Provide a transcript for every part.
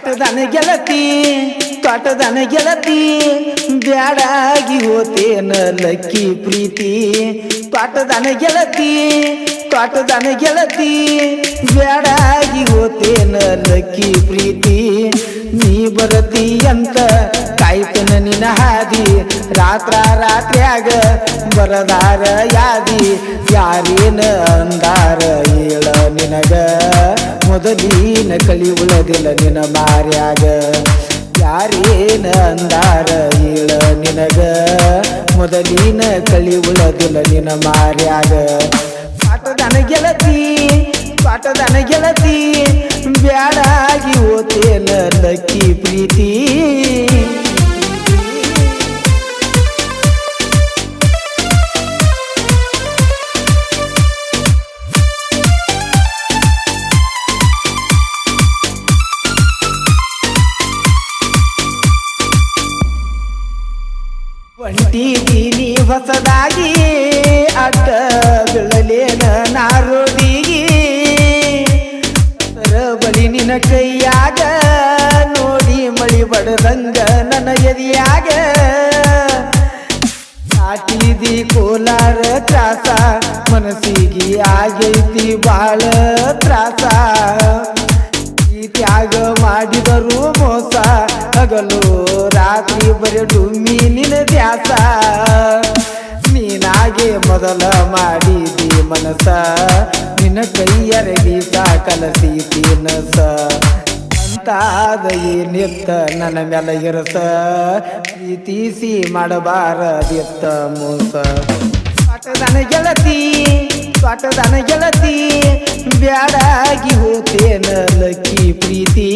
ತ್ವಾಟದನ ಗೆಳತಿ ತ್ವಾಟದನ ಗೆಳತಿ ಬ್ಯಾಡಾಗಿ ಹೋತೇನ ಲಕ್ಕಿ ಪ್ರೀತಿ ತ್ವಾಟದನ ಗೆಳತಿ ತ್ವಾಟದನ ಗೆಳತಿ ಬ್ಯಾಡಾಗಿ ಹೋತೇನ ಲಕ್ಕಿ ಪ್ರೀತಿ ನೀ ಬರತಿ ಅಂತ ಕಾಯ್ತನ ನಿನ ಹಾದಿ ರಾತ್ರ್ಯಾಗ ಬರದಾರ ಯಾದಿ ಯಾರೇನ ಅಂದಾರ ಹೇಳ ನಿನಗ ಮೊದಲಿನ ಕಳಿ ಉಳದಿಲ್ಲ ನಿನ ಮಾರ್ಯಾಗ ಯಾರೇನ ಅಂದಾರ ಹೇಳ ನಿನಗ ಮೊದಲಿನ ಕಳಿ ಉಳದಿಲ್ಲ ನಿನ ಮಾರ್ಯಾಗ ತ್ವಾಟದನ ಗೆಳತಿ ತ್ವಾಟದನ ಗೆಳತಿ ಬ್ಯಾಡಾಗಿ ಹೋತೇನ ಲಕ್ಕಿ ಪ್ರೀತಿ ಹೊಂಟಿದೀನಿ ಹೊಸದಾಗಿ ಅಡ್ಡ ಬೀಳಲೇನ ನಾರೋಡಿಗಿ ಬಳಿ ನಿನ ಕೈಯಾಗ ನೋಡಿ ಮಳಿ ಬಡದಂಗ ನನ್ನ ಎದಿಯಾಗ ನಾಟಿದಿ ಕೋಲಾರ ತ್ರಾಸ ಮನಸ್ಸಿಗೆ ಆಗೈತಿ ಬಾಳ ತ್ರಾಸ ಈ ತ್ಯಾಗ ಮಾಡಿದರು ಮೋಸ ಹಗಲು ರಾತ್ರಿ ಬರೀ ಡುಮ್ಮಿ ನಿನ ದ್ಯಾಸ ನೀನಾಗೆ ಮೊದಲ ಮಾಡಿದಿ ಮನಸ ನಿನ್ನ ಕೈಯರಗೀಸ ಕಲಸೀತಿ ನಸ ಅಂತಾದ ಏನಿತ್ತ ನನ್ನ ಮ್ಯಾಲ ಇರಸ ಪ್ರೀತಿಸಿ ಮಾಡಬಾರದಿತ್ತ ಮೋಸ ತ್ವಾಟದನ ಗೆಳತಿ ತ್ವಾಟದನ ಗೆಳತಿ ಬ್ಯಾಡಾಗಿ ಹೋತೇನ ಲಕ್ಕಿ ಪ್ರೀತಿ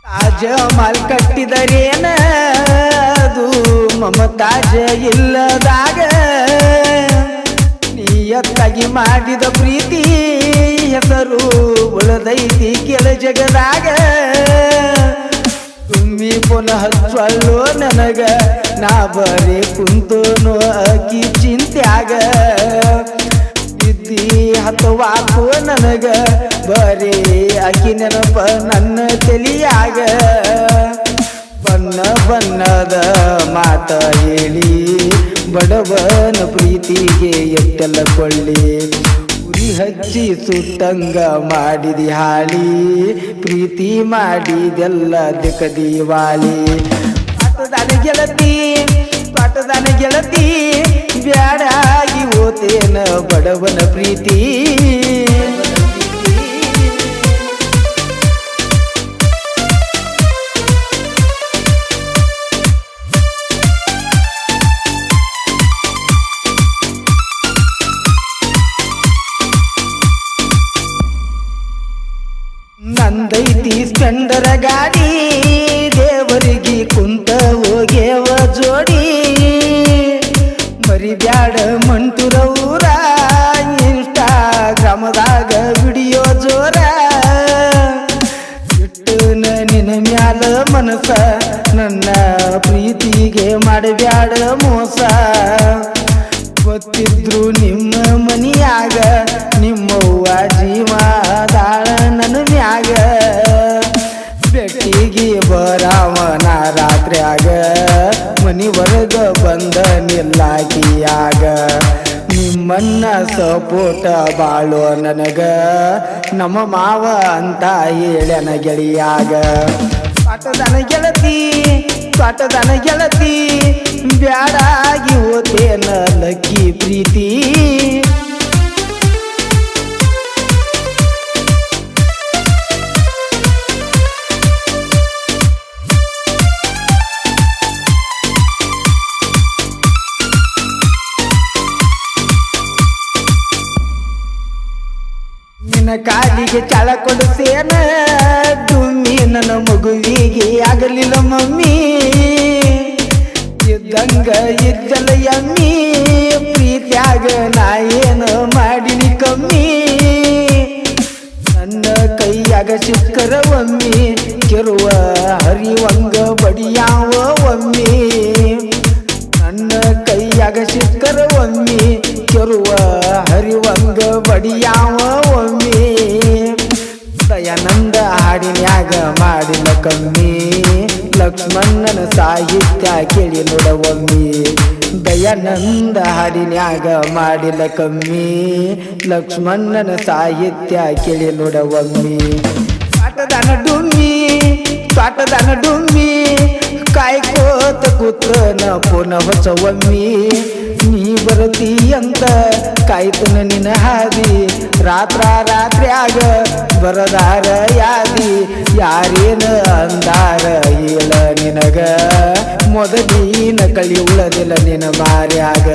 ತಾಜಮಹಲ್ ಕಟ್ಟಿದರೇನ ಅದು ಮಮತಾಜ ಇಲ್ಲದಾಗ ನೀಯತ್ತಾಗಿ ಮಾಡಿದ ಪ್ರೀತಿ ಹೆಸರು ಉಳದೈತಿ ಕೆಲ ಜಗದಾಗ ತುಂಬಿ ಪುನಃ ಹಚ್ಚಲ್ಲೋ ನನಗ ನಾ ಬರೀ ಕುಂತೋನು ಅಕ್ಕಿ ಚಿಂತ್ಯಾಗ ಇದ್ದಿ ಹತ್ತವಾಕು ನನಗ ಬರೀ ಅಕ್ಕಿ ನೆನಪ ನನ್ನ ತಲಿಯಾಗ ಬಣ್ಣ ಬಣ್ಣದ ಮಾತ ಹೇಳಿ ಬಡವನ ಪ್ರೀತಿಗೆ ಎಟ್ಟೆಲ್ಲ ಕೊಳ್ಳಿ ಉರಿ ಹಚ್ಚಿ ಸುಟ್ಟಂಗ ಮಾಡಿದಿ ಹಾಳಿ ಪ್ರೀತಿ ಮಾಡಿದೆಲ್ಲ ದಿಕ್ಕದಿವಾಳಿ ತ್ವಾಟದನ ಗೆಳತಿ ತ್ವಾಟದನ ಗೆಳತಿ ಬ್ಯಾಡಾಗಿ ಹೋತೇನ ಬಡವನ ಪ್ರೀತಿ ನಂದೈತಿ ಸ್ಪೆಂಡರ ಗಾಡಿ ದೇವರಿಗೆ ಕುಂತ ಹೋಗ್ಯವ ಜೋಡಿ ಮರಿಬ್ಯಾಡ ಮಂಟುರ ಊರ ಇನ್ಸ್ಟಾಗ್ರಾಮದಾಗ ವಿಡಿಯೋ ಜೋರ ಇಟ್ಟನ ನಿನ ಮ್ಯಾಲ ಮನಸ ನನ್ನ ಪ್ರೀತಿಗೆ ಮಾಡಬ್ಯಾಡ ಮೋಸ ಗೊತ್ತಿದ್ರು ನಿಮ್ಮ ಮನಿಯಾಗ ನಿಮ್ಮವ್ವ ಜೀವ ದಾಳ ನನ್ನ ಮ್ಯಾಗ ಬೆಟ್ಟಿಗೆ ಬರಾವನ ರಾತ್ರ್ಯಾಗ ಮನಿವರೆಗ ಬಂದ ನಿಲ್ಲಾಕಿಯಾಗ ನಿಮ್ಮನ್ನ ಸಪೋಟ ಬಾಳೋ ನನಗ ನಮ್ಮ ಮಾವ ಅಂತ ಹೇಳ್ಯಾನ ಗೆಳೆಯಾಗ ತ್ವಾಟದನ ಗೆಳತಿ ತ್ವಾಟದನ ಗೆಳತಿ ಬ್ಯಾಡಾಗಿ ಹೋತೇನ ಲಕ್ಕಿ ಪ್ರೀತಿ ನಿನ್ನ ಕಾಲಿಗೆ ಚಾಳ ಕೊಡಿಸೇನ ಡುಮ್ಮಿ ನನ್ನ ಮಗುವಿಗೆ ಆಗಲಿಲ್ಲ ಮಮ್ಮಿ ಇದ್ದಂಗ ಇದ್ದಲ್ಲ ಯಮ್ಮಿ ಪ್ರೀತ್ಯಾಗ ನಾ ಏನು ಮಾಡಿನಿ ಕಮ್ಮಿ ನನ್ನ ಕೈಯಾಗ ತರುವ ಹರಿವಂಗ ಬಡಿಯಾವ ಒಮ್ಮೆ ದಯಾನಂದ ಹಾಡಿನ್ಯಾಗ ಮಾಡಿನ ಕಮ್ಮಿ ಲಕ್ಷ್ಮಣನ ಸಾಹಿತ್ಯ ಕೇಳಿ ನೋಡವಮ್ಮಿ ದಯಾನಂದ ಹಾಡಿನ್ಯಾಗ ಮಾಡಿನ ಕಮ್ಮಿ ಲಕ್ಷ್ಮಣನ ಸಾಹಿತ್ಯ ಕೇಳಿ ನೋಡವಮ್ಮಿ ಪಾಟದಾನ ಡುಮ್ಮಿ ಕಾಯ್ಕೋತ ಕೂತನ ಪುನಃ ಹೊಸವಮ್ಮಿ ನೀ ಬರತಿ ಅಂತ ಕಾಯ್ತನ ನಿನ್ನ ಹಾದಿ ರಾತ್ರ್ಯಾಗ ಬರದಾರ ಯಾದಿ ಯಾರೇನ ಅಂದಾರ ಹೇಳ ನಿನಗ ಮೊದಲೀನ ಕಳಿ ಉಳದಿಲ್ಲ ನಿನ್ನ ಮಾರ್ಯಾಗ